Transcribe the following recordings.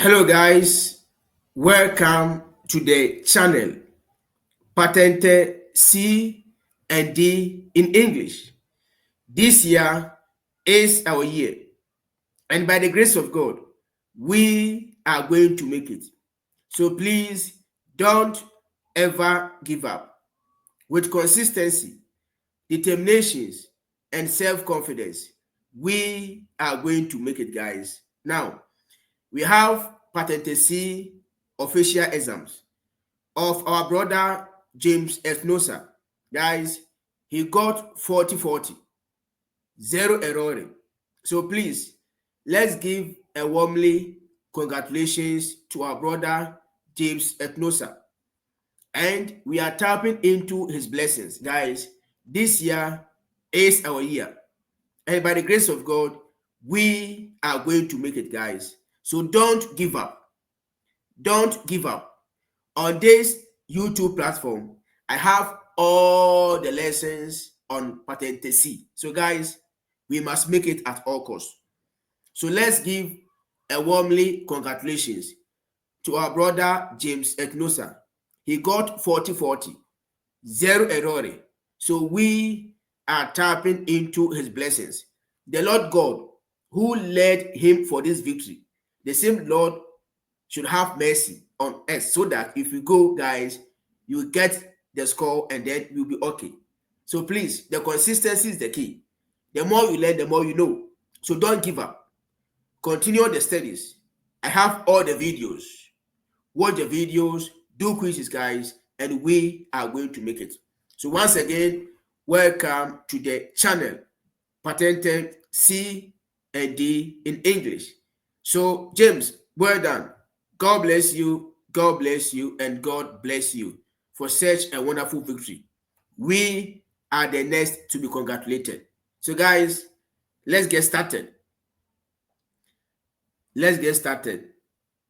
Hello guys, welcome to the channel Patente C and D in English. This year is our year, and by the grace of God, we are going to make it. So please don't ever give up. With consistency, determinations, and self-confidence, we are going to make it, guys. Now, we have Patente C official exams of our brother James Etinosa. Guys, he got 40-40, zero error. So please, let's give a warmly congratulations to our brother James Etinosa. And we are tapping into his blessings. Guys, this year is our year. And by the grace of God, we are going to make it, guys. So don't give up. Don't give up. On this YouTube platform, I have all the lessons on Patente C. So guys, we must make it at all costs. So let's give a warmly congratulations to our brother James Etinosa. He got 40-40, zero error. So we are tapping into his blessings. The Lord God who led him for this victory, the same Lord should have mercy on us so that if we go, guys, you get the score and then you'll be okay. So please, the consistency is the key. The more you learn, the more you know. So don't give up. Continue the studies. I have all the videos. Watch the videos, do quizzes, guys, and we are going to make it. So once again, welcome to the channel Patente C and D in English. So James, well done. God bless you, and God bless you for such a wonderful victory. We are the next to be congratulated. So guys, let's get started. Let's get started.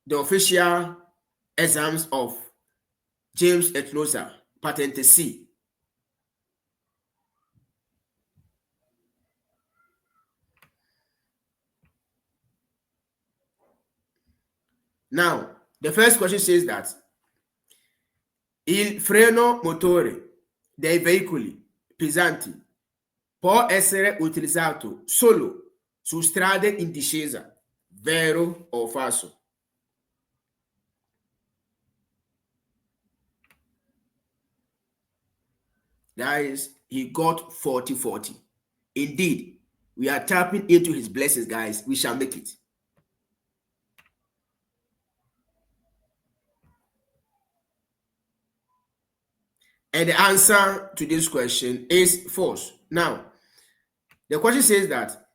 The official exams of James Etinosa, Patente C. Now, the first question says that il freno motore dei veicoli pesanti può essere utilizzato solo su strade in discesa, vero o falso? Guys, he got 40-40. Indeed, we are tapping into his blessings, guys. We shall make it. And the answer to this question is false. Now, the question says that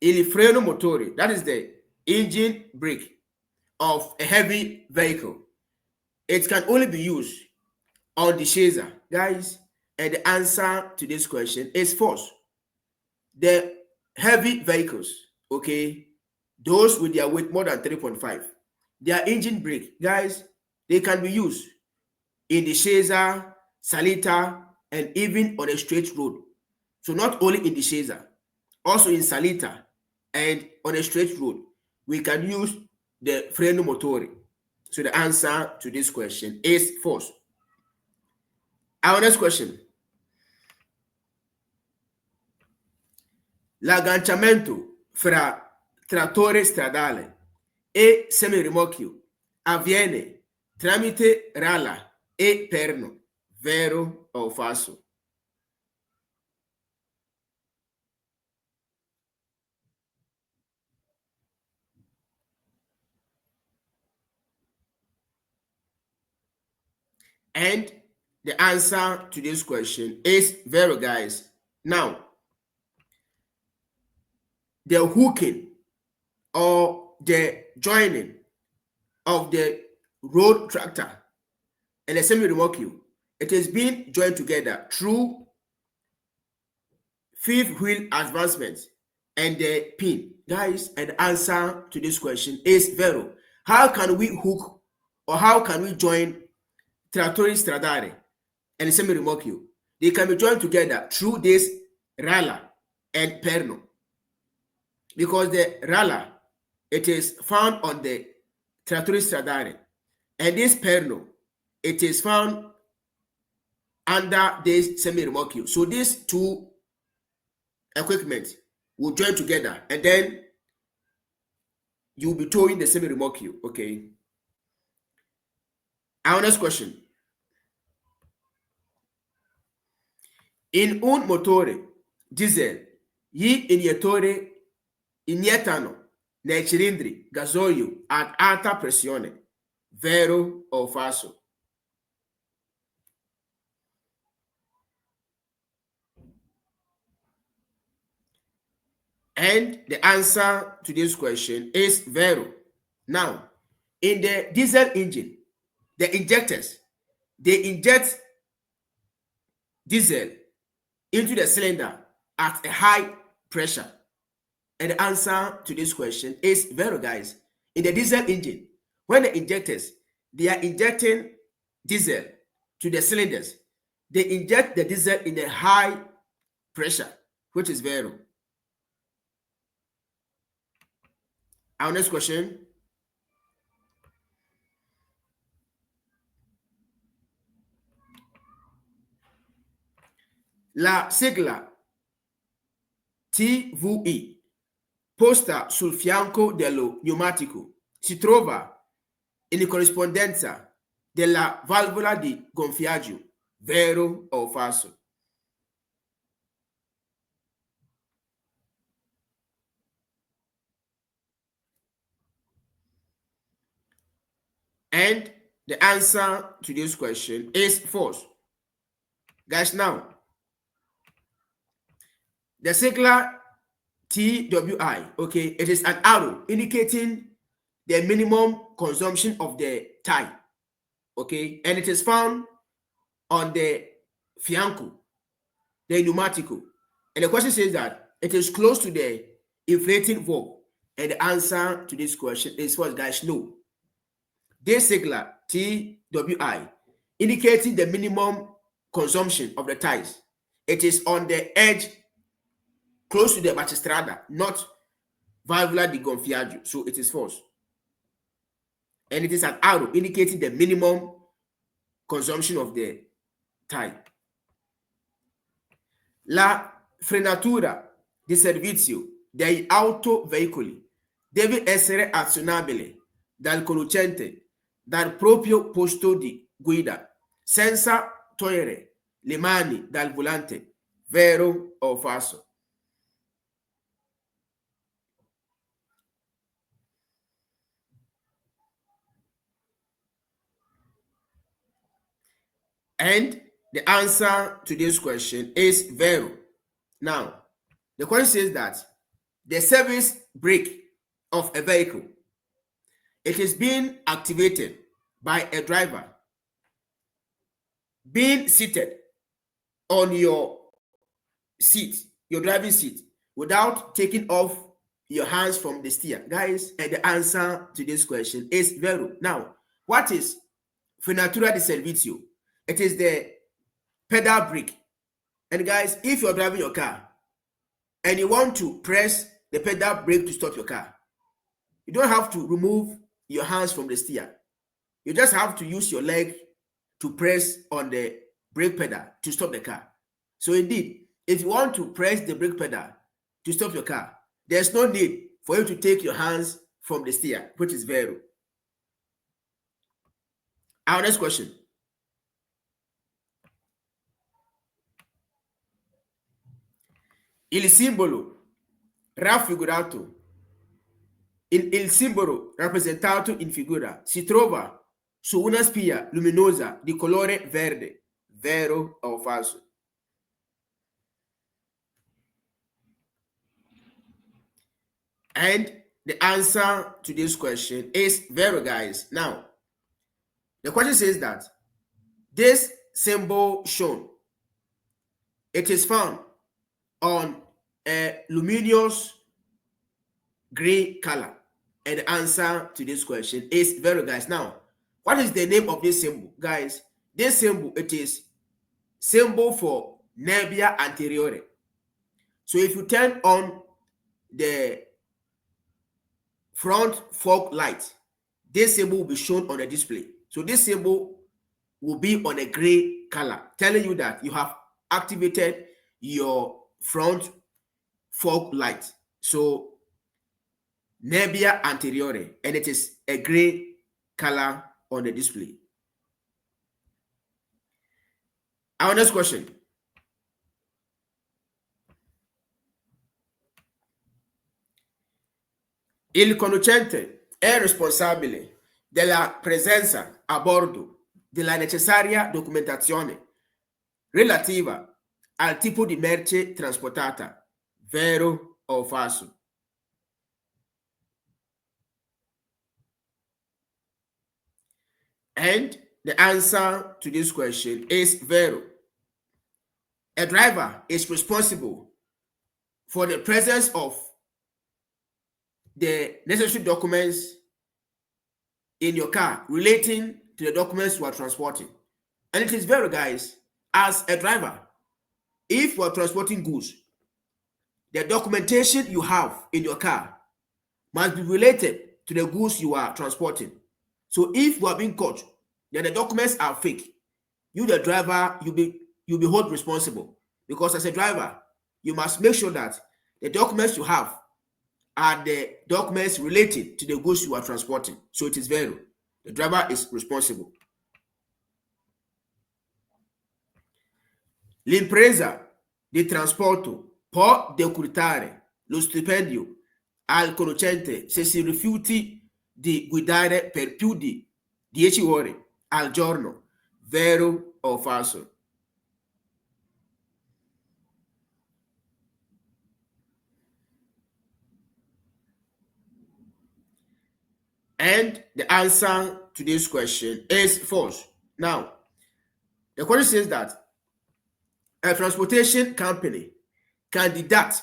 il freno motore, that is the engine brake of a heavy vehicle, it can only be used on the chaser, guys. And the answer to this question is false. The heavy vehicles, okay, those with their weight more than 3.5, their engine brake, guys, they can be used in the chaser, salita, and even on a straight road. So not only in the chaser, also in salita and on a straight road, we can use the freno motore. So the answer to this question is false. Our next question. L'agganciamento fra trattore stradale e semirimorchio avviene tramite rala e perno, vero o falso? And the answer to this question is vero, guys. Now, the hooking or the joining of the road tractor and the semi-remorque, it is being joined together through fifth wheel advancement and the pin, guys. And the answer to this question is vero. How can we hook or how can we join trattore stradale and the semi-remorque? They can be joined together through this rala and perno, because the rala, it is found on the Trattoria Stradale. And this perno, it is found under this semi-remorque. So these two equipment will join together, and then you'll be towing the semi-remorque. Okay. Our next question. In un motore diesel, gli iniettano nei cilindri gasolio ad alta pressione. Vero o falso? And the answer to this question is vero. Now, in the diesel engine, the injectors, they inject diesel into the cylinder at a high pressure. And the answer to this question is vero, guys. In the diesel engine, when the injectors, they are injecting diesel to the cylinders, they inject the diesel in a high pressure, which is vero. Our next question. La sigla TVE posta sul fianco dello pneumatico si trova in corrispondenza della valvola di gonfiaggio. Vero o falso? And the answer to this question is false. Guys, now, the sigla TWI, okay, it is an arrow indicating the minimum consumption of the tire, okay, and it is found on the fianco, the pneumatico. And the question says that it is close to the inflating valve. And the answer to this question is false, guys. No. This sigla TWI indicating the minimum consumption of the tires. It is on the edge close to the bacistrada, not valvola di gonfiaggio. So it is false. And it is an arrow indicating the minimum consumption of the tire. La frenatura di servizio degli autoveicoli deve essere azionabile dal conducente dal proprio posto di guida senza togliere le mani dal volante. Vero o falso? And the answer to this question is vero. Now, the question says that the service brake of a vehicle, it is being activated by a driver being seated on your seat, your driving seat, without taking off your hands from the steer. Guys, and the answer to this question is vero. Now, what is frenatura di servizio? It is the pedal brake. And guys, if you're driving your car and you want to press the pedal brake to stop your car, you don't have to remove your hands from the steer. You just have to use your leg to press on the brake pedal to stop the car. So indeed, if you want to press the brake pedal to stop your car, there's no need for you to take your hands from the steer, which is vero. Our next question. Il simbolo raffigurato, il simbolo rappresentato in figura si trova su una spia luminosa di colore verde. Vero o falso? And the answer to this question is vero, guys. Now, the question says that this symbol shown, it is found on a luminous gray color. And the answer to this question is vero, guys. Now, what is the name of this symbol, guys? This symbol, it is symbol for nebbia anteriore. So if you turn on the front fog light, this symbol will be shown on the display. So this symbol will be on a gray color, telling you that you have activated your front fog light. So nebbia anteriore, and it is a gray color on the display. Our next question. Il conducente è responsabile della presenza a bordo della necessaria documentazione relativa al tipo di merce trasportata, vero o falso? And the answer to this question is vero. A driver is responsible for the presence of the necessary documents in your car relating to the documents you are transporting. And it is vero, guys. As a driver, if you are transporting goods, the documentation you have in your car must be related to the goods you are transporting. So if you are being caught, then the documents are fake. You, the driver, you'll be held responsible, because as a driver, you must make sure that the documents you have are the documents related to the goods you are transporting. So it is vero. The driver is responsible. L'impresa di trasporto può decurtare lo stipendio al conducente se si rifiuti di guidare per più di 10 ore al giorno, vero o falso? And the answer to this question is false. Now, the question says that a transportation company can deduct,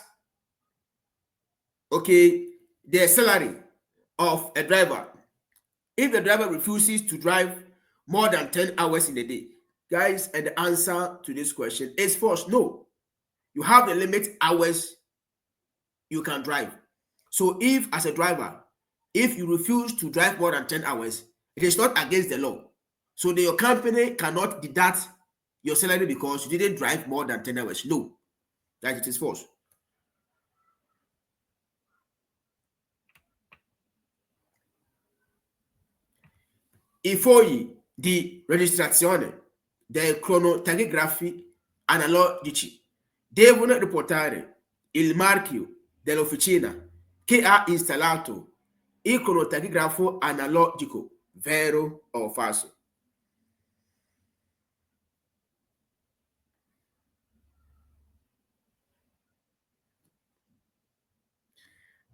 the salary of a driver if the driver refuses to drive more than 10 hours in a day. Guys, and the answer to this question is false. No, you have the limit hours you can drive. So if, as a driver, if you refuse to drive more than 10 hours, it is not against the law. So your company cannot deduct your salary because you didn't drive more than 10 hours. No, that it is false. I fogli di registrazione dei cronotachigrafi analogici devono riportare il marchio dell'officina che ha installato il cronotachigrafo analogico, vero o falso?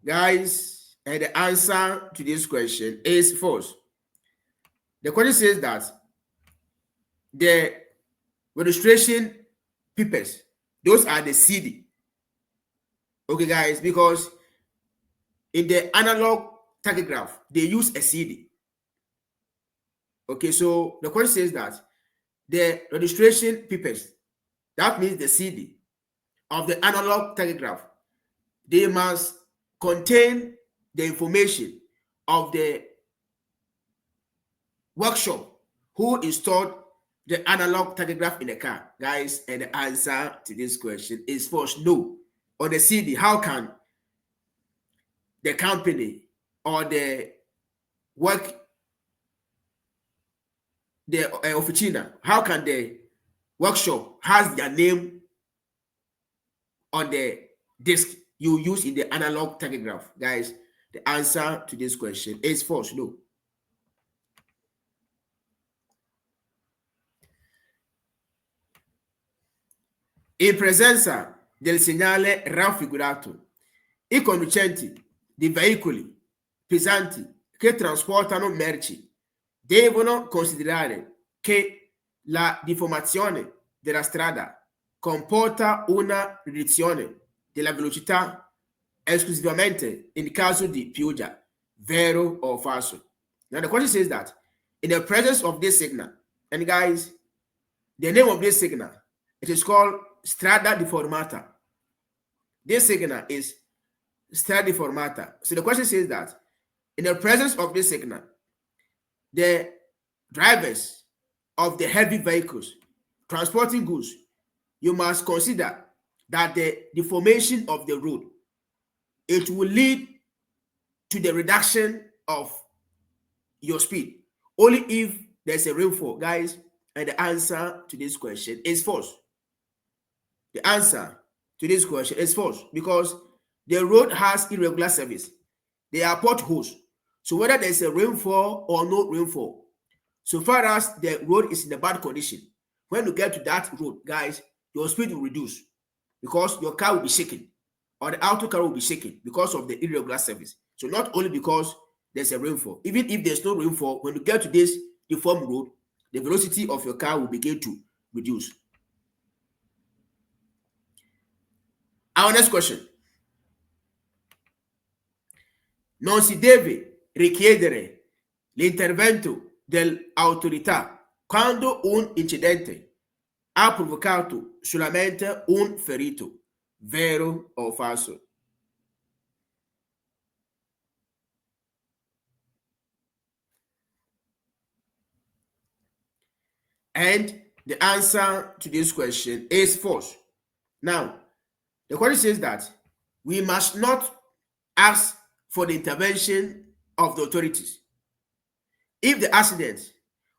Guys, and the answer to this question is false. The question says that the registration papers, those are the CD. Okay, guys, because in the analog tachograph, they use a CD. Okay, so the question says that the registration papers, that means the CD of the analog tachograph, they must contain the information of the workshop who installed the analog tachograph in the car. Guys, and the answer to this question is false. No. On the CD, how can the company or the officina, how can the workshop has their name on the disc you use in the analog tachograph? Guys, the answer to this question is false. No. In presenza del segnale raffigurato, i conducenti di veicoli pesanti che trasportano merci devono considerare che la deformazione della strada comporta una riduzione della velocità esclusivamente in caso di pioggia, vero o falso? Now the question says that in the presence of this signal, and guys, the name of this signal, it is called strada deformata. This signal is strada deformata. So the question says that in the presence of this signal, the drivers of the heavy vehicles transporting goods, you must consider that the deformation of the road, it will lead to the reduction of your speed only if there's a rainfall, guys. And the answer to this question is false. The answer to this question is false because the road has irregular surface. There are potholes. So whether there's a rainfall or no rainfall, so far as the road is in a bad condition, when you get to that road, guys, your speed will reduce because your car will be shaking or the auto car will be shaking because of the irregular surface. So not only because there's a rainfall, even if there's no rainfall, when you get to this deformed road, the velocity of your car will begin to reduce. Our next question. Non si deve richiedere l'intervento dell'autorità quando un incidente ha provocato solamente un ferito, vero o falso? And the answer to this question is false. Now, the question says that we must not ask for the intervention of the authorities if the accident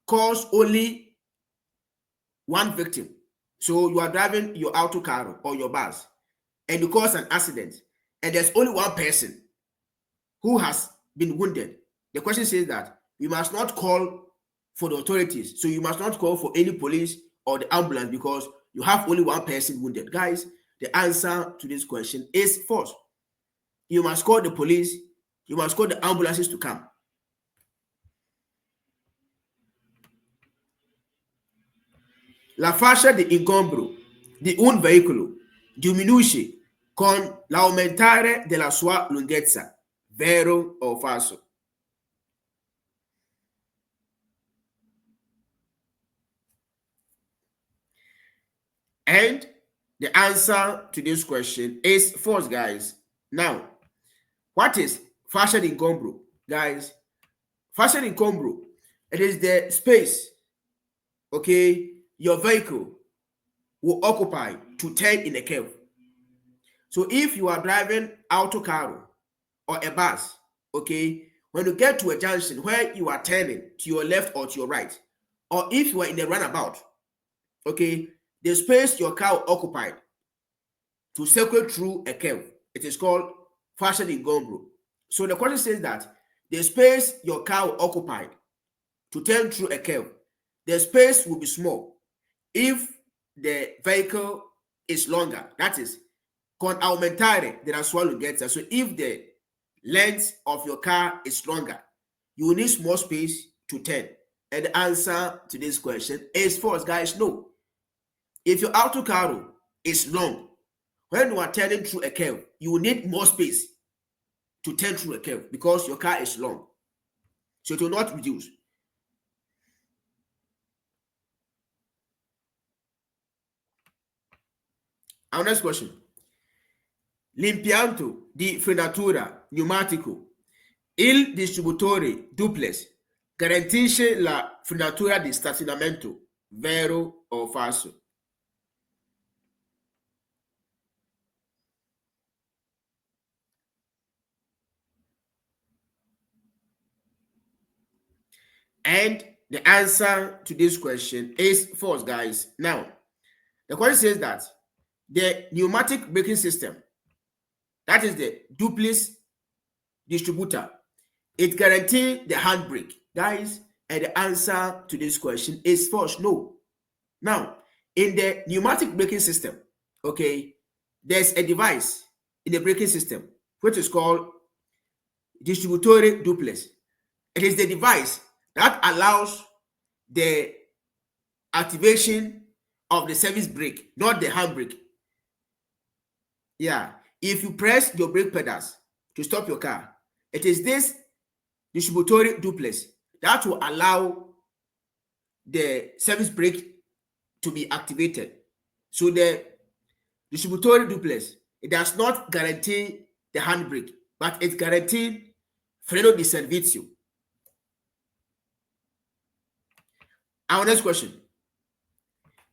caused only one victim. So you are driving your auto car or your bus and you cause an accident and there's only one person who has been wounded. The question says that we must not call for the authorities. So you must not call for any police or the ambulance because you have only one person wounded. Guys, the answer to this question is false. You must call the police, you must call the ambulances to come. La fascia di ingombro di un veicolo diminuisce con l'aumentare della sua lunghezza, vero o falso? And the answer to this question is false, guys. Now, what is fascia di ingombro, guys? Fascia di ingombro, it is the space, okay, your vehicle will occupy to turn in a curve. So if you are driving auto car or a bus, okay, when you get to a junction where you are turning to your left or to your right, or if you are in a runabout, okay, the space your car occupied to circle through a curve, it is called fascia di ingombro. So the question says that the space your car occupied to turn through a curve, the space will be small if the vehicle is longer. That is, con aumentare della sua lunghezza. So if the length of your car is longer, you will need more space to turn. And the answer to this question is false, guys. No. If your auto car is long, when you are turning through a curve, you will need more space to turn through a curve because your car is long. So it will not reduce. Our next question. L'impianto di frenatura pneumatico, il distributore duplex, garantisce la frenatura di stazionamento, vero o falso? And the answer to this question is false, guys. Now, the question says that the pneumatic braking system, that is the duplex distributor, it guarantees the handbrake, guys. And the answer to this question is false. No. Now, in the pneumatic braking system, okay, there's a device in the braking system which is called distributore duplex. It is the device that allows the activation of the service brake, not the handbrake. Yeah, if you press your brake pedals to stop your car, it is this distributore duplex that will allow the service brake to be activated. So the distributore duplex, it does not guarantee the handbrake, but it guarantees freno di servizio. Our next question.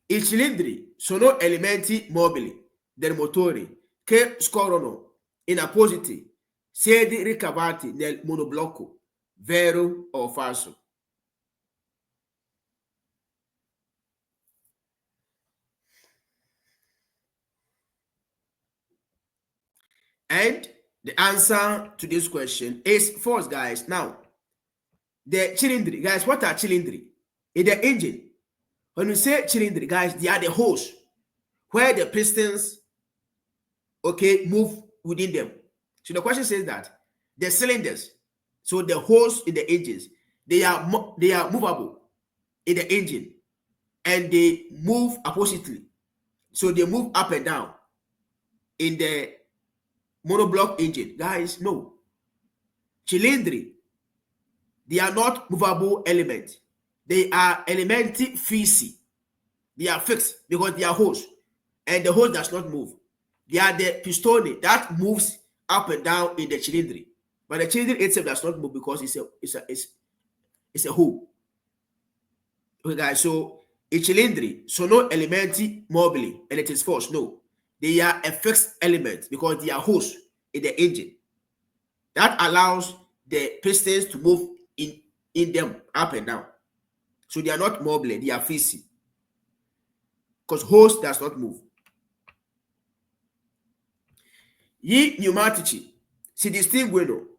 I cilindri sono elementi mobili del motore che scorrono in appositi sedi ricavati nel monoblocco. Vero o falso? And the answer to this question is false, guys. Now, the cylindri, guys, what are cylindri? In the engine, when we say cylindri, guys, they are the hose where the pistons, okay, move within them. So the question says that the cylinders, so the hose in the engines, they are movable in the engine and they move oppositely. So they move up and down in the monoblock engine. Guys, no. Cylindri, they are not movable elements. They are elementi fissi. They are fixed because they are hose, and the hose does not move. They are the pistone that moves up and down in the cylindri, but the cylindri itself does not move because it's a hole. Okay, guys. So a cylindri sono elementi mobili, and it is false. No, they are a fixed element because they are hose in the engine that allows the pistons to move in them up and down. So they are not mobile, they are fissi. Because hose does not move. Gli pneumatici si distinguono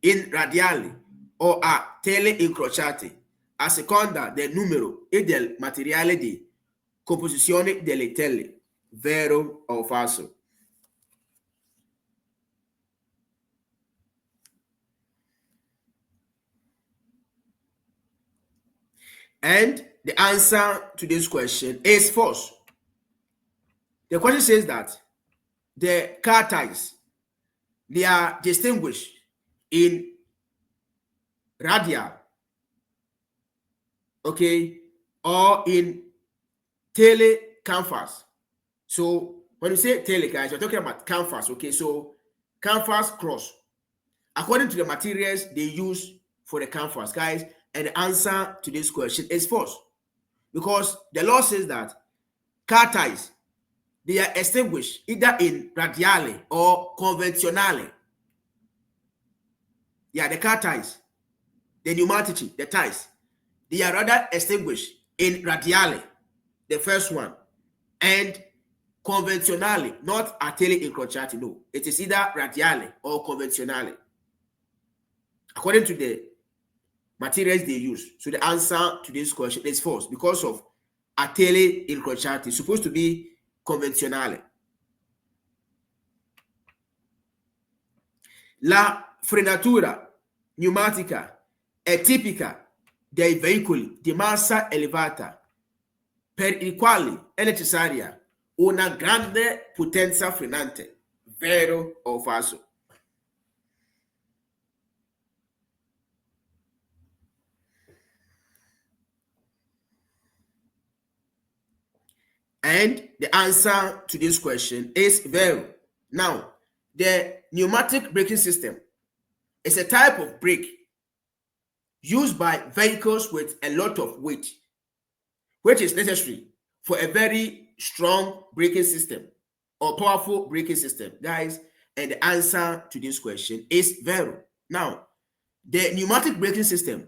in radiali o a tele incrociate a seconda del numero e del materiale di composizione delle tele. Vero o falso? And the answer to this question is false. The question says that the car tires, they are distinguished in radial, okay, or in tele canvas. So when you say tele, guys, you're talking about canvas, okay? So canvas cross, according to the materials they use for the canvas, guys, and the answer to this question is false because the law says that car tires, they are extinguished either in radiale or convenzionale. Yeah, the car tires, the pneumatici, the tires, they are rather extinguished in radiale, the first one, and convenzionale, not a tele incrociati. No, it is either radiale or convenzionale, according to the materials they use. So the answer to this question is false because of a tele incrociati. It's supposed to be convenzionale. La frenatura pneumatica è tipica dei veicoli di massa elevata per i quali è necessaria una grande potenza frenante. Vero o falso? And the answer to this question is vero. Now, the pneumatic braking system is a type of brake used by vehicles with a lot of weight, which is necessary for a very strong braking system or powerful braking system, guys. And the answer to this question is vero. Now, the pneumatic braking system,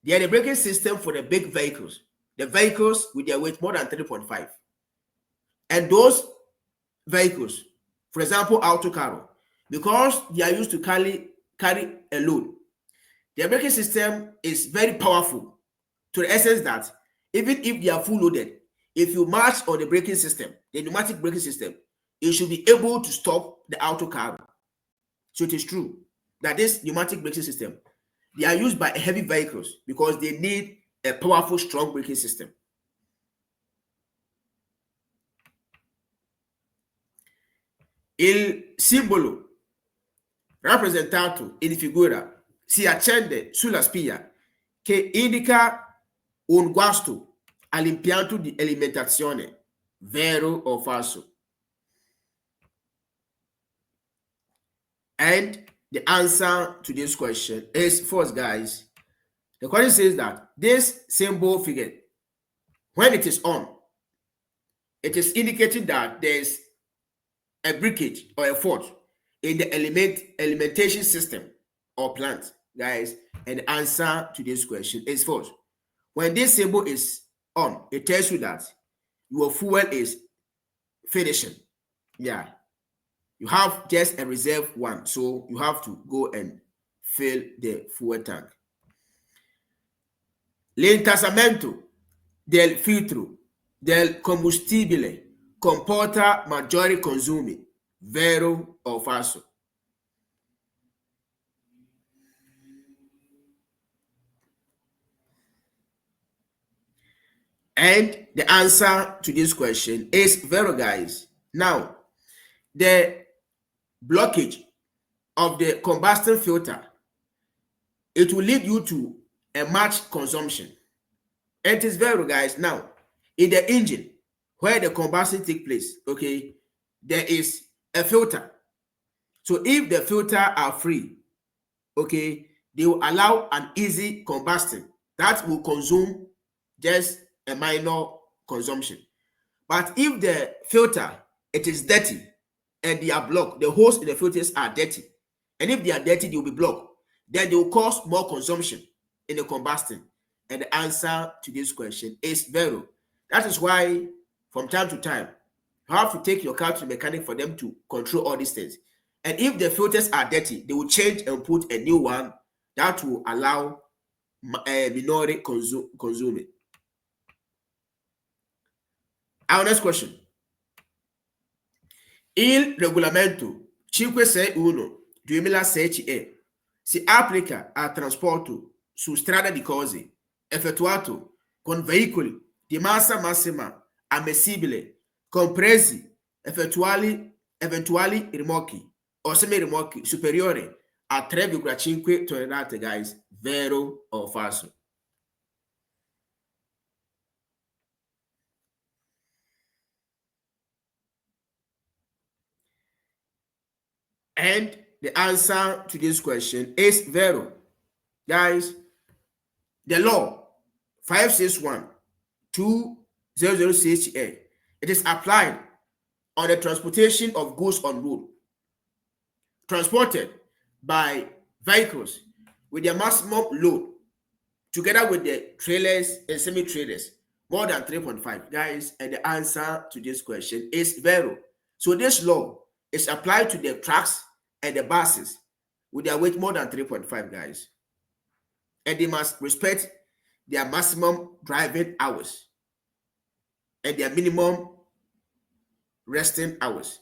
they are the braking system for the big vehicles, the vehicles with their weight more than 3.5. And those vehicles, for example, autocarro, because they are used to carry a load, their braking system is very powerful to the essence that even if they are full loaded, if you march on the braking system, the pneumatic braking system, it should be able to stop the autocarro. So it is true that this pneumatic braking system, they are used by heavy vehicles because they need a powerful, strong braking system. Il simbolo rappresentato in figura si accende sulla spia che indica un guasto all'impianto di alimentazione. Vero o falso? And the answer to this question is false, guys. The question says that this symbol figure, when it is on, it is indicating that there is a breakage or a fault in the alimentation system or plant, guys. And the answer to this question is false. When this symbol is on, it tells you that your fuel is finishing. Yeah, you have just a reserve one, so you have to go and fill the fuel tank. L'intasamento del filtro del combustibile comporta maggiori consumi, vero o falso? And the answer to this question is vero, guys. Now, the blockage of the combustion filter, it will lead you to a much consumption. And it is vero, guys. Now, in the engine where the combustion takes place, okay, there is a filter. So if the filter are free, okay, they will allow an easy combustion that will consume just a minor consumption. But if the filter, it is dirty and they are blocked, the holes in the filters are dirty, and if they are dirty, they will be blocked, then they will cause more consumption in the combustion. And the answer to this question is vero. That is why from time to time, you have to take your car to the mechanic for them to control all these things. And if the filters are dirty, they will change and put a new one that will allow minore consuming. Our next question. Il regolamento 561/2006 si applica al trasporto su strada di cose effettuato con veicoli di massa massima ammissibile, compresi eventuali rimorchi o semi-rimorchi superiori a 3,5 tonnellate, guys. Vero o falso? And the answer to this question is vero. Guys, the law 561/2006, it is applied on the transportation of goods on road transported by vehicles with their maximum load together with the trailers and semi-trailers more than 3.5, guys. And the answer to this question is vero. So this law is applied to the trucks and the buses with their weight more than 3.5, guys. And they must respect their maximum driving hours and their minimum resting hours.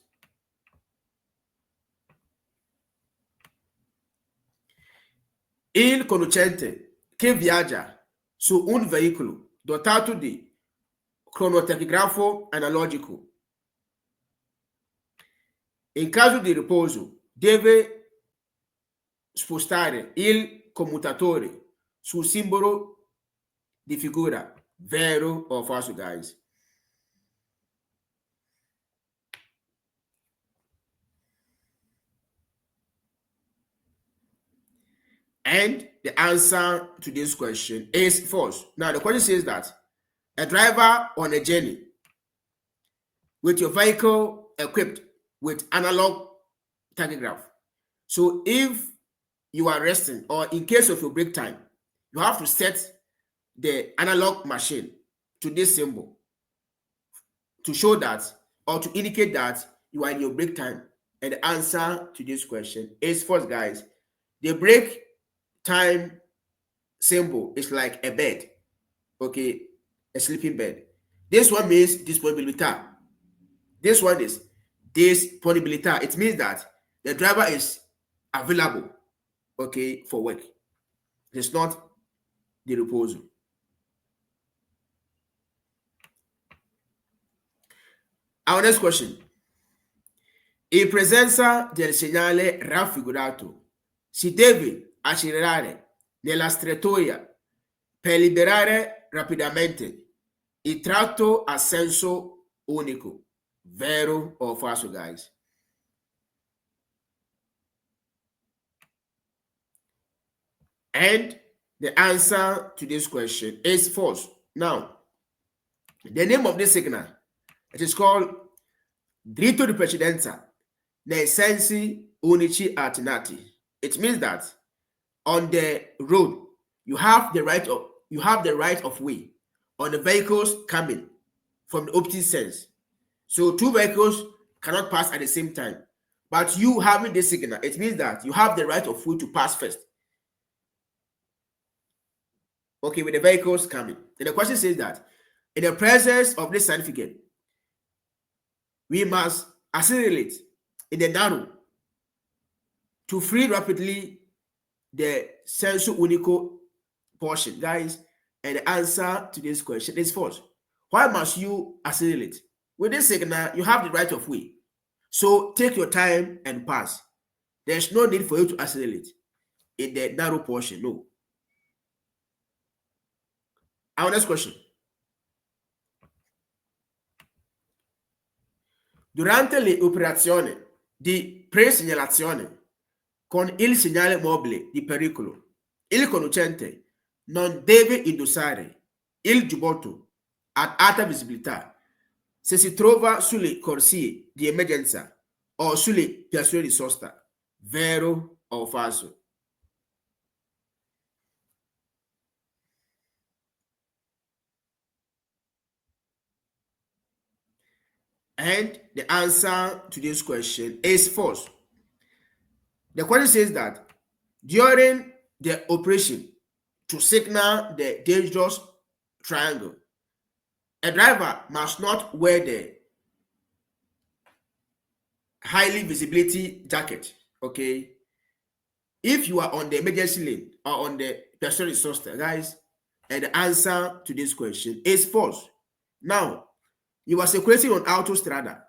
Il conducente che viaggia su un veicolo dotato di cronotachigrafo analogico in caso di riposo deve spostare il commutatore sul simbolo di figura. Vero o falso, guys? And the answer to this question is false. Now, the question says that a driver on a journey with your vehicle equipped with analog tachograph. So if you are resting or in case of your break time, you have to set the analog machine to this symbol to show that or to indicate that you are in your break time. And the answer to this question is false, guys. The break time symbol is like a bed, okay, a sleeping bed. This one means disponibility. This one is disponibility. It means that the driver is available, okay, for work. It's not the riposo. Our next question. In presenza del segnale raffigurato, si deve accelerare nella strettoia per liberare rapidamente il tratto a senso unico. Vero o falso, guys? And The answer to this question is false. Now, the name of this signal, it is called dritto di precedenza, nei sensi unici alternati. It means that on the road, you have the right of way on the vehicles coming from the opposite sense. So two vehicles cannot pass at the same time. But you having this signal, it means that you have the right of way to pass first. Okay, with the vehicles coming. And the question says that in the presence of this certificate, we must accelerate in the narrow to free rapidly the sensu unico portion, guys. And the answer to this question is false. Why must you accelerate? With this signal, you have the right of way. So take your time and pass. There's no need for you to accelerate in the narrow portion. No. Our next question. Durante le operazioni di presegnalazione con il segnale mobile di pericolo, il conducente non deve indossare il giubbotto ad alta visibilità se si trova sulle corsie di emergenza o sulle piazzole di sosta. Vero o falso? And the answer to this question is false. The question says that during the operation to signal the dangerous triangle, a driver must not wear the highly visibility jacket. Okay, if you are on the emergency lane or on the pedestrian resource, guys, and the answer to this question is false. Now, you are circulating on autostrada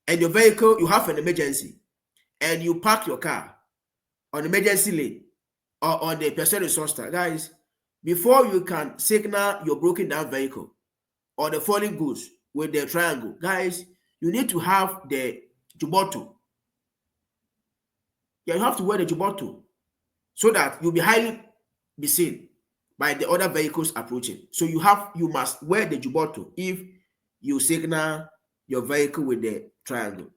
and your vehicle, you have an emergency and you park your car on the emergency lane or on the pedestrian resource, guys, before you can signal your broken down vehicle or the falling goods with the triangle, guys, you need to have the giubbotto. Yeah, you have to wear the giubbotto so that you'll be highly be seen by the other vehicles approaching. So you must wear the giubbotto if you signal your vehicle with the triangle.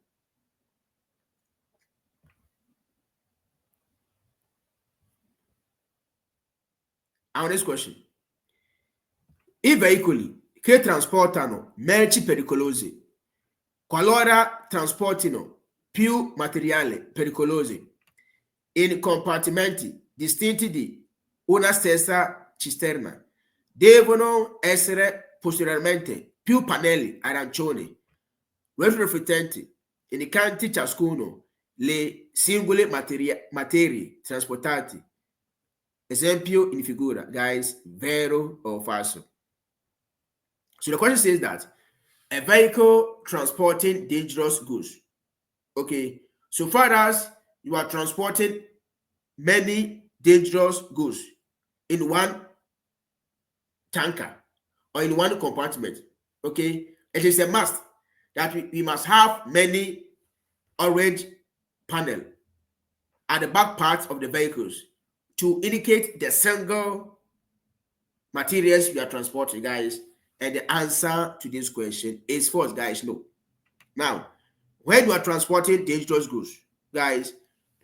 Our next question. I veicoli che trasportano merci pericolose, qualora trasportino più materiale pericolosi in compartimenti distinti di una stessa cisterna, devono essere posteriormente più pannelli arancioni retroriflettenti indicanti ciascuno le singole materie trasportate. Esempio in figura, guys, vero or falso? So the question says that a vehicle transporting dangerous goods. Okay, so far as you are transporting many dangerous goods in one tanker or in one compartment, okay, it is a must that we must have many orange panel at the back parts of the vehicles to indicate the single materials we are transporting, guys. And the answer to this question is false, guys. No. Now, when you are transporting dangerous goods, guys,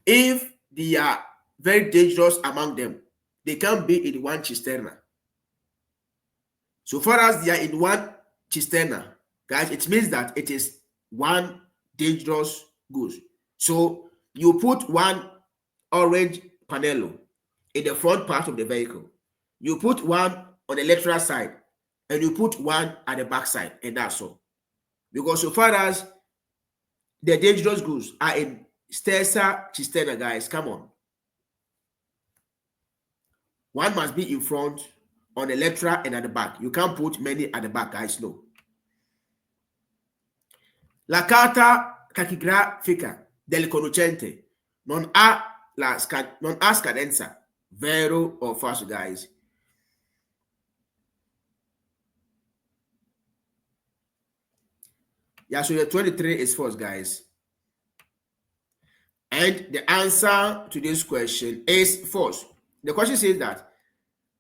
if they are very dangerous among them, they can be in one cisterna. So far as they are in one cisterna, guys, it means that it is one dangerous goods. So you put one orange panello in the front part of the vehicle. You put one on the lateral side and you put one at the back side, and that's all. Because so far as the dangerous goods are in stessa cisterna, guys, come on. One must be in front, on the lateral, and at the back. You can't put many at the back, guys, no. La carta tachigrafica del conducente non ha scadenza, vero or falso, guys? Yeah, so the 23 is false, guys. And the answer to this question is false. The question says that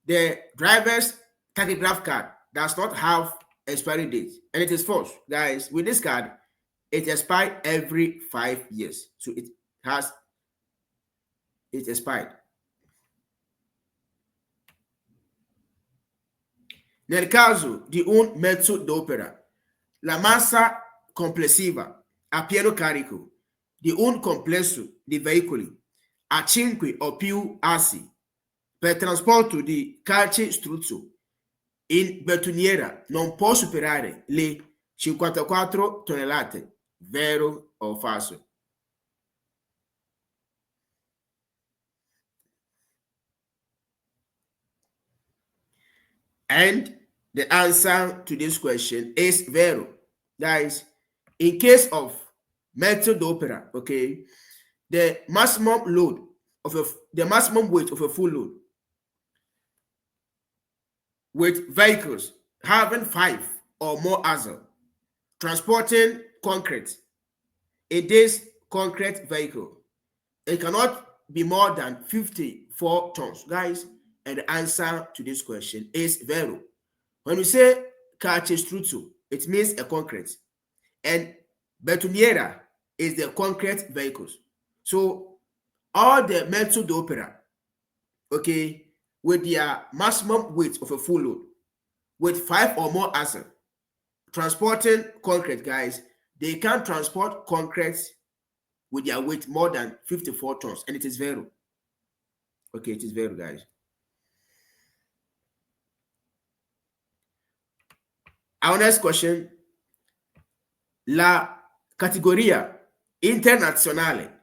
the driver's tachograph card does not have expiry date, and it is false, guys. With this card, it expires every 5 years, so it expired. Nel caso di un mezzo d'opera, la massa complessiva a pieno carico di un complesso di veicoli a 5 o più assi per trasporto di calcestruzzo in betoniera non può superare le 54 tonnellate, vero o falso? And the answer to this question is vero. Guys, in case of method opera, okay, the maximum weight of a full load with vehicles having 5 or more axles transporting concrete in this concrete vehicle, it cannot be more than 54 tons, guys. And the answer to this question is vero. When we say calcestruzzo, it means a concrete, and betoniera is the concrete vehicles. So all the mezzo d'opera, okay, with their maximum weight of a full load, with 5 or more axles, transporting concrete, guys, they can transport concrete with their weight more than 54 tons, and it is vero. Okay, it is vero, guys. Our next question. La categoria internazionale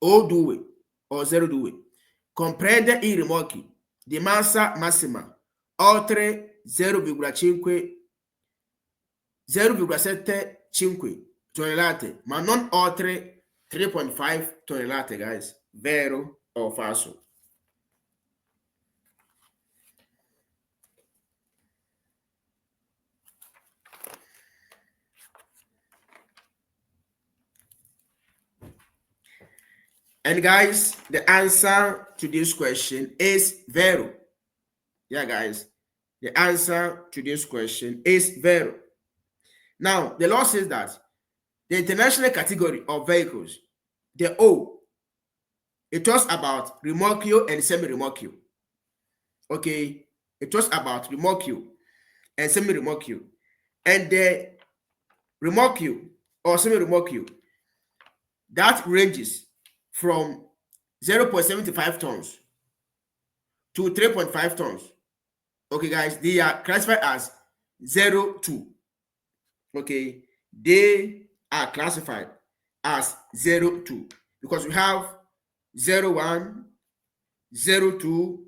O2 o 02 comprende i rimorchi di massa massima oltre 0,75 tonnellate, ma non oltre 3.5 tonnellate, guys. Vero o falso? And guys, the answer to this question is vero. Yeah, guys, the answer to this question is vero. Now, the law says that the international category of vehicles, the O, it talks about remorquio and semi-remorquio. Okay, it talks about remorquio and semi-remorquio. And the remorquio or semi-remorquio, that ranges from 0.75 tons to 3.5 tons. Okay, guys, they are classified as 02. Okay, they are classified as 02 because we have 01, 02,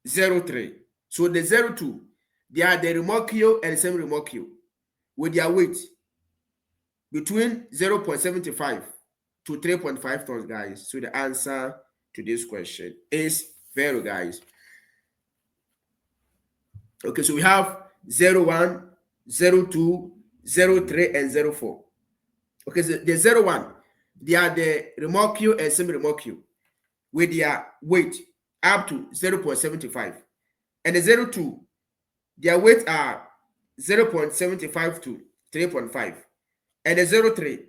03. So the 02, they are the remorquio and semi-remorquio with their weight between 0.75 to 3.5 tons, guys. So the answer to this question is vero, guys. Okay, so we have 01, 02, 03, and 04. Okay, so the 01, they are the remorquio and semi-remorquio with their weight up to 0.75. And the 02, their weight are 0.75 to 3.5. And the 03,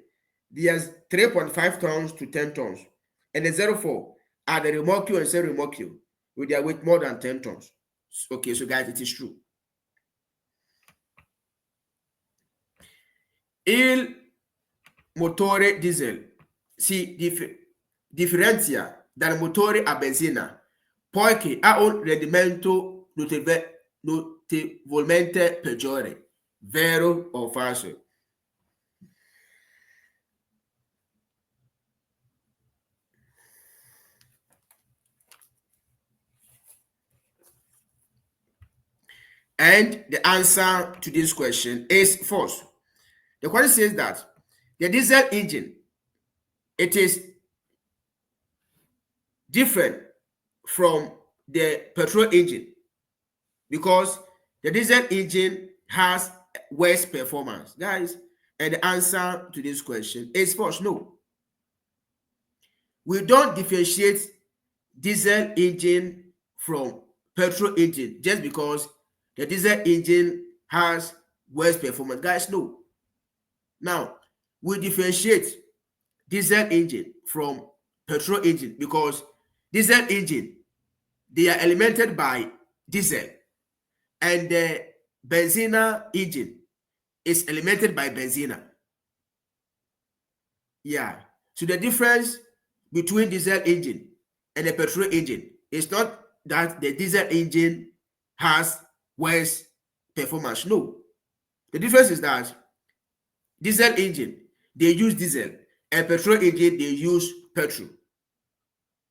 there's 3.5 tons to 10 tons. And the 04 are the remorquio and semi-remorquio with their weight more than 10 tons. Okay, so guys, it is true. Il motore diesel si differenzia dal motore a benzina poiché ha un rendimento notevolmente peggiore. Vero o falso? And the answer to this question is false. The question says that the diesel engine, it is different from the petrol engine because the diesel engine has worse performance, guys. And the answer to this question is false. No, we don't differentiate diesel engine from petrol engine just because the diesel engine has worse performance? Guys, no. Now, we differentiate diesel engine from petrol engine because diesel engine, they are alimented by diesel, and the benzene engine is alimented by benzene. Yeah. So the difference between diesel engine and the petrol engine is not that the diesel engine has worse performance. No. The difference is that diesel engine, they use diesel, and petrol engine, they use petrol.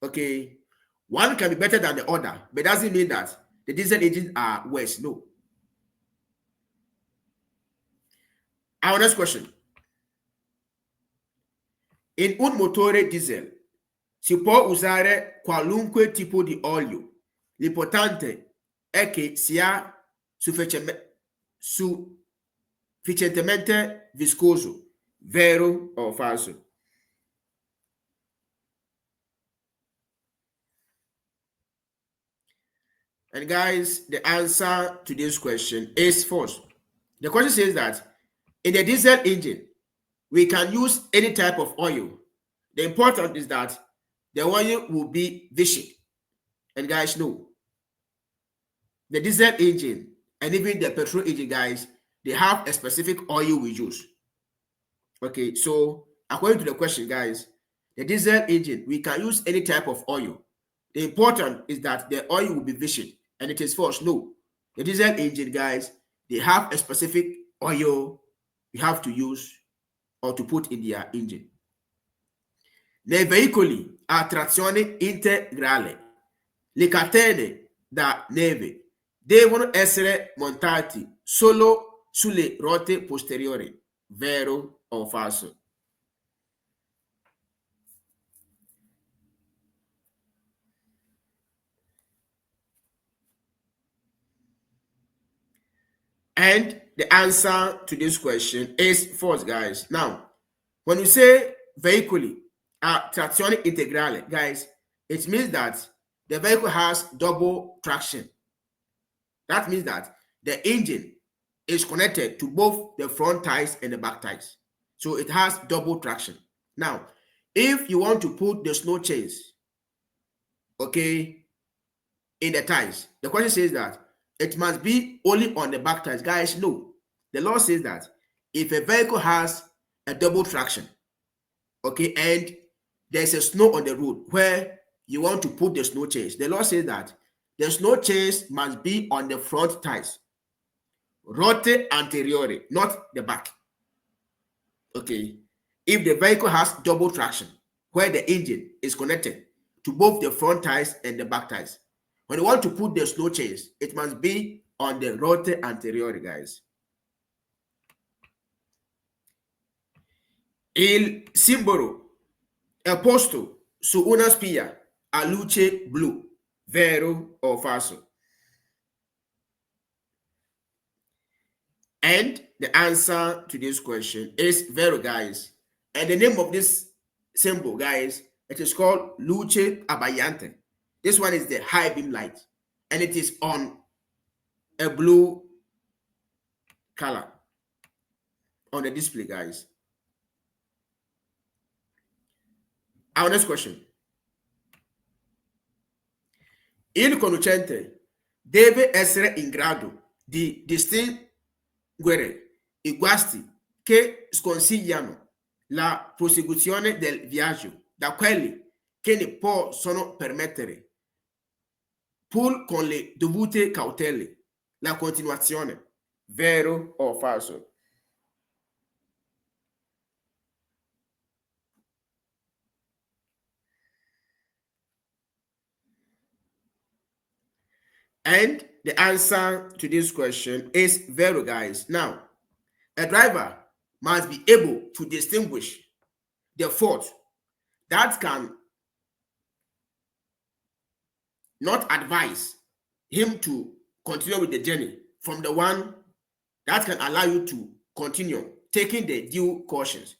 Okay. One can be better than the other, but doesn't mean that the diesel engines are worse. No. Our next question. In un motore diesel si può usare qualunque tipo di olio. L'importante è che sia sufficientemente viscoso. Vero o falso? And guys, the answer to this question is false. The question says that in the diesel engine, we can use any type of oil. The important is that the oil will be viscid. And guys, no. The diesel engine and even the petrol engine, guys, they have a specific oil we use. Okay, so according to the question, guys, the diesel engine, we can use any type of oil. The important is that the oil will be viscid, and it is false. No. The diesel engine, guys, they have a specific oil you have to use or to put in their engine. Nei veicoli a trazione integrale, le catene da neve devono essere montati solo sulle ruote posteriori. Vero o falso? And the answer to this question is false, guys. Now, when we say veicoli a trazione integrale, guys, it means that the vehicle has double traction. That means that the engine is connected to both the front tires and the back tires. So it has double traction. Now, if you want to put the snow chains, okay, in the tires, the question says that it must be only on the back tires. Guys, no. The law says that if a vehicle has a double traction, okay, and there's a snow on the road where you want to put the snow chains, the law says that the snow chains must be on the front tires, rote anteriore, not the back. Okay. If the vehicle has double traction, where the engine is connected to both the front tires and the back tires, when you want to put the snow chains, it must be on the rote anteriore, guys. Il simbolo è posto su una spia a luce blu. Vero o falso? And the answer to this question is vero, guys. And the name of this symbol, guys, it is called luce abbayante. This one is the high beam light, and it is on a blue color on the display, guys. Our next question. Il conducente deve essere in grado di distinguere i guasti che sconsigliano la prosecuzione del viaggio da quelli che ne possono permettere, pur con le dovute cautele, la continuazione. Vero o falso? And the answer to this question is vero, guys. Now, a driver must be able to distinguish the fault that can not advise him to continue with the journey from the one that can allow you to continue taking the due cautions.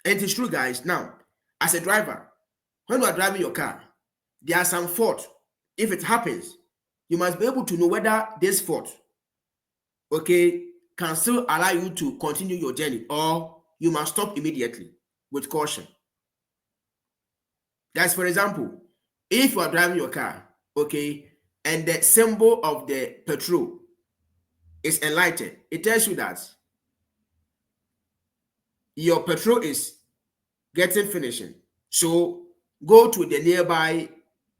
And it is true, guys. Now, as a driver, when you are driving your car, there are some faults. If it happens, you must be able to know whether this fault, okay, can still allow you to continue your journey, or you must stop immediately with caution. That's, for example, if you are driving your car, okay, and the symbol of the petrol is enlightened, it tells you that your petrol is getting finishing. So go to the nearby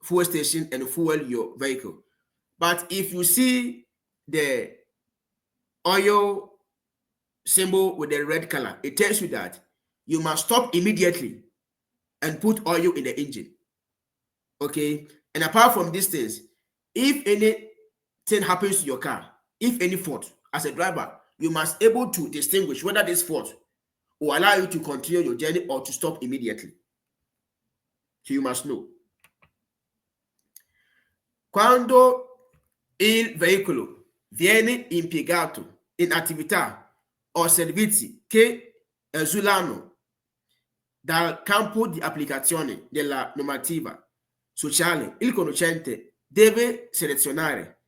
fuel station and fuel your vehicle. But if you see the oil symbol with the red color, it tells you that you must stop immediately and put oil in the engine. Okay. And apart from these things, if anything happens to your car, if any fault, as a driver, you must able to distinguish whether this fault will allow you to continue your journey or to stop immediately. So you must know. Quando il veicolo viene impiegato in attività o servizi che esulano dal campo di applicazione della normativa sociale, il conducente deve selezionare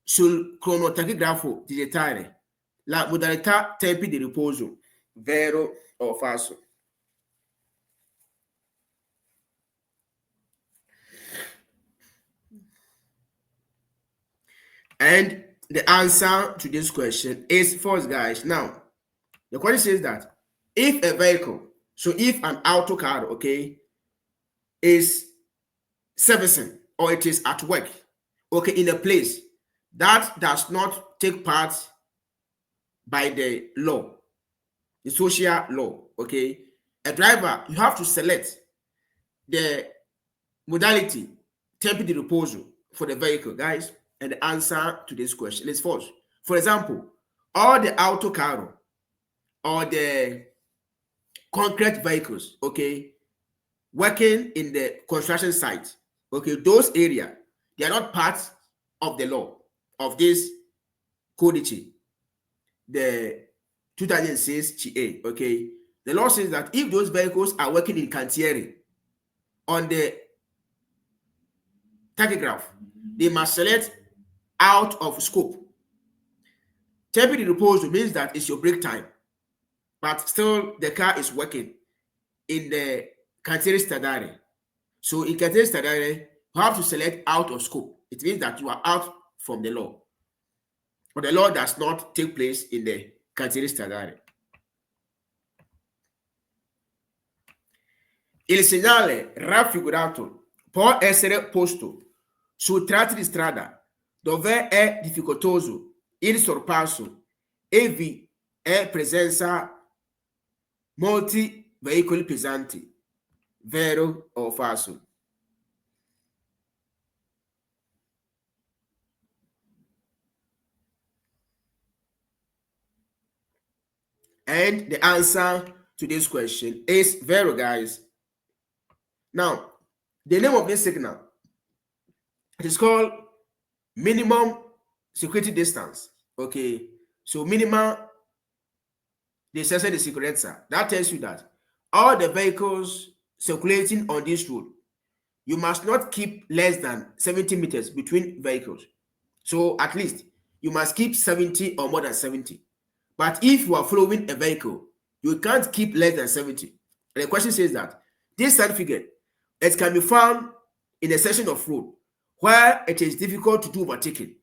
sul cronotachigrafo digitale la modalità tempi di riposo, vero o falso. And the answer to this question is false, guys. Now, the question says that if a vehicle, so if an auto car, okay, is servicing or it is at work, okay, in a place that does not take part by the law, the social law, okay, a driver, you have to select the modality tempo di riposo for the vehicle, guys. And the answer to this question is false. For example, all the auto car or the concrete vehicles, okay, working in the construction site, okay, those areas, they are not part of the law of this codice, the 2006 GA, okay. The law says that if those vehicles are working in cantiere on the tachograph, they must select out of scope. Tempo di riposo means that it's your break time, but still the car is working in the cantiere stradale. So in cantiere stradale, you have to select out of scope. It means that you are out from the law, but the law does not take place in the cantiere stradale. Il segnale raffigurato può essere posto su tratti di strada dove è difficoltoso il sorpasso e vi è presenza molti veicoli pesanti, vero o falso? And the answer to this question is vero, guys. Now, the name of this signal, it is called minimum security distance. Okay, so minimum distanza di sicurezza. That tells you that all the vehicles circulating on this road, you must not keep less than 70 meters between vehicles. So at least you must keep 70 or more than 70. But if you are following a vehicle, you can't keep less than 70. And the question says that this sign figure, it can be found in a section of road where it is difficult to do overtaking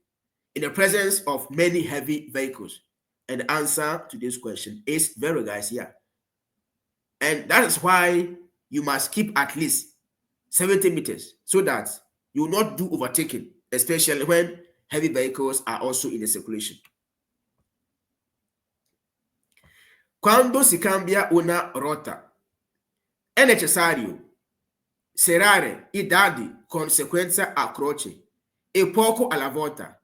in the presence of many heavy vehicles. And the answer to this question is vero, guys, yeah. And that is why you must keep at least 70 meters so that you will not do overtaking, especially when heavy vehicles are also in the circulation. Quando si cambia una rotta, è necessario serrare i dadi con sequenza a croce e poco alla volta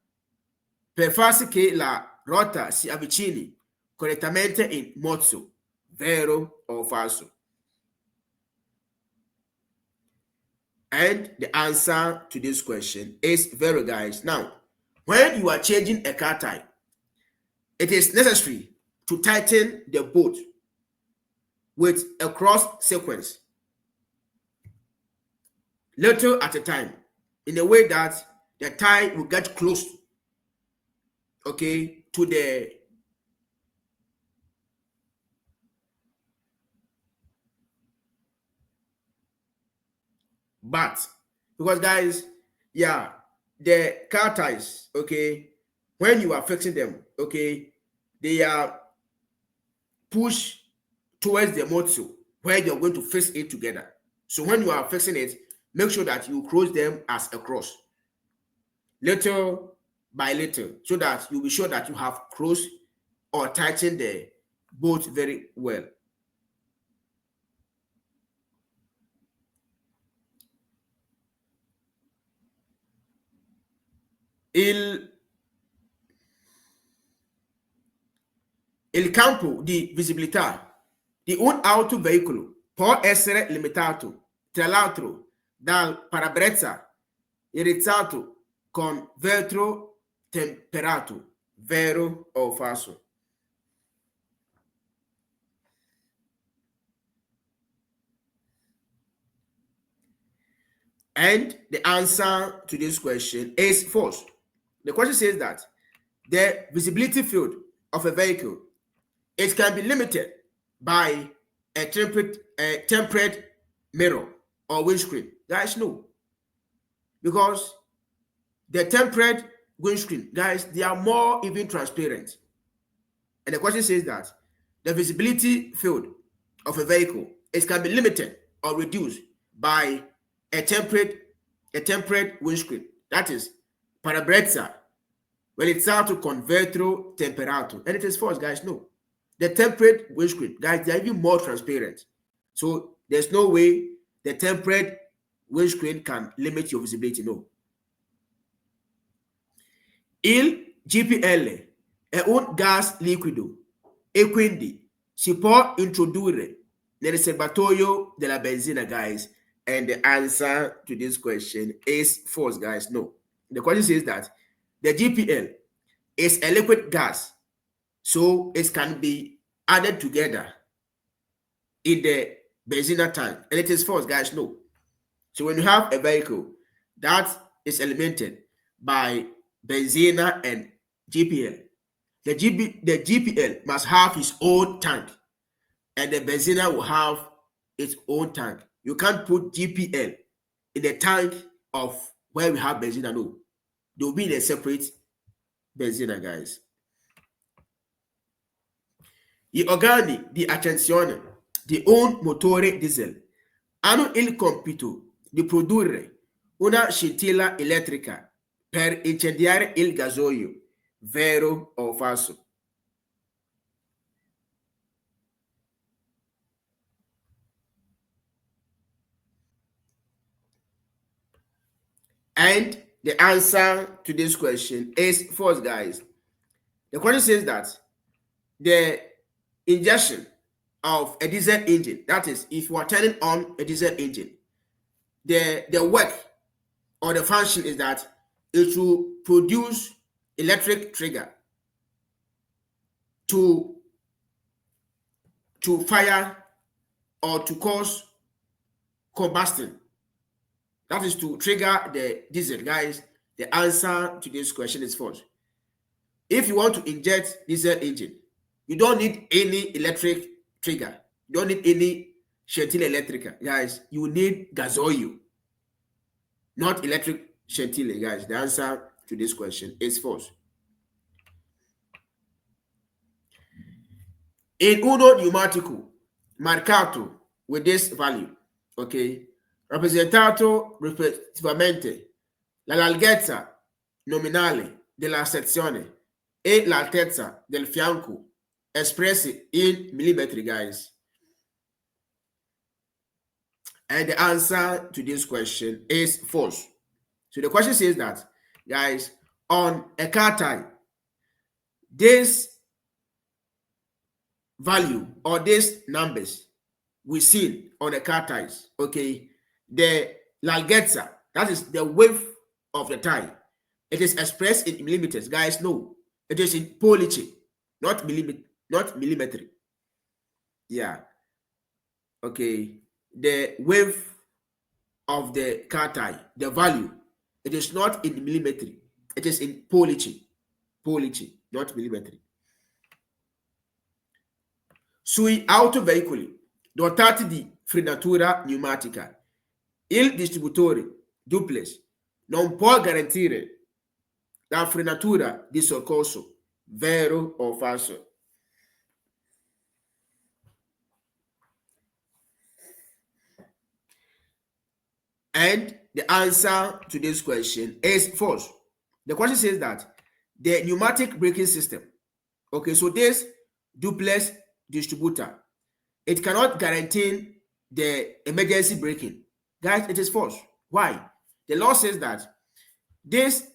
per far sì che la rotta si avvicini correttamente in mozzo, vero o falso? And the answer to this question is vero, guys. Now, when you are changing a car type, it is necessary to tighten the bolt with a cross sequence, little at a time, in a way that the tire will get close, okay, to the butt. Because guys, yeah, the car tires, okay, when you are fixing them, okay, they are pushed towards the motor where you're going to fix it together. So when you are fixing it, make sure that you cross them as a cross, little by little, so that you'll be sure that you have crossed or tightened the bolt very well. Il, il campo di visibilità di un autoveicolo può essere limitato, tra l'altro, dal parabrezza irizzato con vetro temperato, vero o falso? And the answer to this question is false. The question says that the visibility field of a vehicle, it can be limited by a tempered mirror or windscreen. Guys, no. Because the tempered windscreen, guys, they are more even transparent. And the question says that the visibility field of a vehicle, it can be limited or reduced by a tempered windscreen. That is parabrezza realizzato con vetro temperato. And it is false, guys. No. The tempered windscreen, guys, they are even more transparent. So there's no way the tempered windscreen can limit your visibility. No. Il GPL è un gas liquido e quindi si può introdurre nel serbatoio della benzina, guys. And the answer to this question is false, guys. No. The question says that the GPL is a liquid gas, so it can be added together in the benzina tank. And it is false, guys. No. So when you have a vehicle that is eliminated by benzina and GPL, the GPL must have its own tank, and the benzina will have its own tank. You can't put GPL in the tank of where we have benzina. No, they will be in a separate benzina, guys. Gli organi di accensione di un motore diesel hanno il compito di produrre una scintilla elettrica per incendiare il gasolio, vero o falso? And the answer to this question is false, guys. The question says that the injection of a diesel engine, that is, if you are turning on a diesel engine, the work or the function is that it will produce electric trigger to fire or to cause combustion. That is to trigger the diesel, guys. The answer to this question is false. If you want to inject diesel engine, you don't need any electric trigger. You don't need any scintilla electrica, guys. You need gas oil, not electric scintilla, guys. The answer to this question is false. In uno pneumatico marcato with this value, okay, rappresentato rispettivamente la larghezza nominale della sezione e l'altezza del fianco espressi in millimetri, guys. And the answer to this question is false. So the question says that, guys, on a car tire, this value or these numbers we see on the car tires, okay, the larghezza, that is the width of the tire, it is expressed in millimeters, guys. No, it is in pollice, not millimetry. Yeah. Okay. The width of the car tire, the value, It is not in millimetry. It is in pollici. Pollici, not millimetri. Sui autoveicoli dotati di frenatura pneumatica, il distributore duplex non può garantire la frenatura di soccorso, vero o falso? And the answer to this question is false. The question says that the pneumatic braking system, okay, so this duplex distributor, it cannot guarantee the emergency braking. Guys, it is false. Why? The law says that this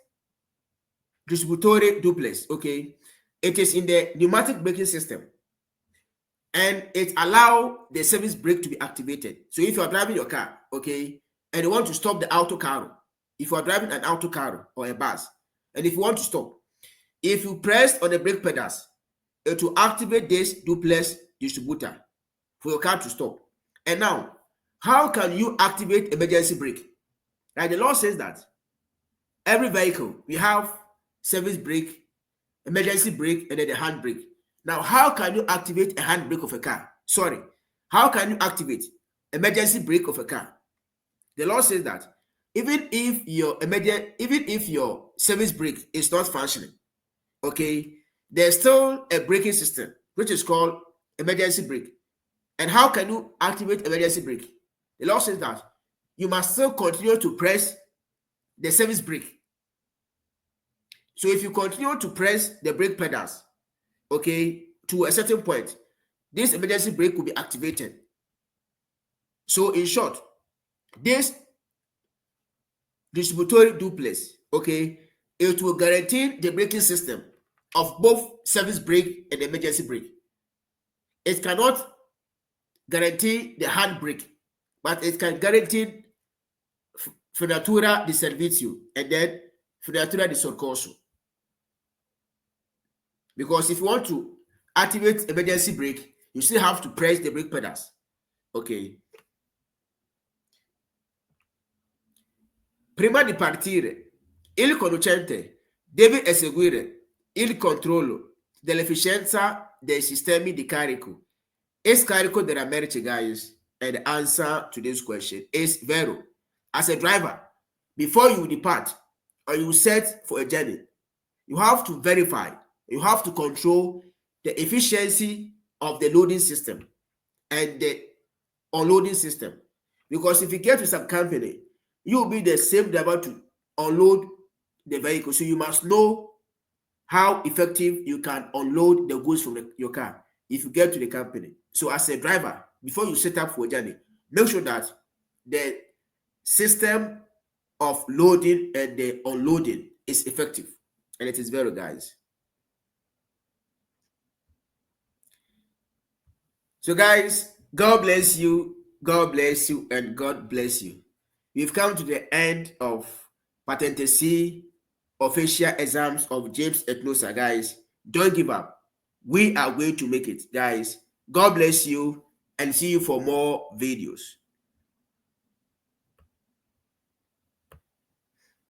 distributory duplex, okay, it is in the pneumatic braking system and it allows the service brake to be activated. So if you are driving your car, okay, and you want to stop the auto car, if you are driving an auto car or a bus, and if you want to stop, if you press on the brake pedals, it will activate this duplex distributor for your car to stop. And now, how can you activate emergency brake? Like the law says that every vehicle, we have service brake, emergency brake, and then the hand brake. Now, how can you activate a hand brake of a car? Sorry, how can you activate emergency brake of a car? The law says that even if your service brake is not functioning, okay, there's still a braking system which is called emergency brake. And how can you activate emergency brake? The law says that you must still continue to press the service brake. So if you continue to press the brake pedals, okay, to a certain point, this emergency brake will be activated. So in short, this distributory duplex, okay, it will guarantee the braking system of both service brake and emergency brake. It cannot guarantee the hand brake, but it can guarantee frenatura di servizio and then frenatura di soccorso. Because if you want to activate emergency brake, you still have to press the brake pedals. Okay. Prima di partire, il conducente deve eseguire il controllo dell'efficienza dei sistemi di carico e scarico della merce, guys. And the answer to this question is vero. As a driver, before you depart or you set for a journey, you have to verify, you have to control the efficiency of the loading system and the unloading system. Because if you get to some company, you will be the same driver to unload the vehicle. So you must know how effective you can unload the goods from your car if you get to the company. So as a driver, before you set up for a journey, make sure that the system of loading and the unloading is effective. And it is very, guys. So guys, God bless you, and God bless you. We've come to the end of Patente C official exams of James Etinosa, guys. Don't give up. We are going to make it, guys. God bless you and see you for more videos.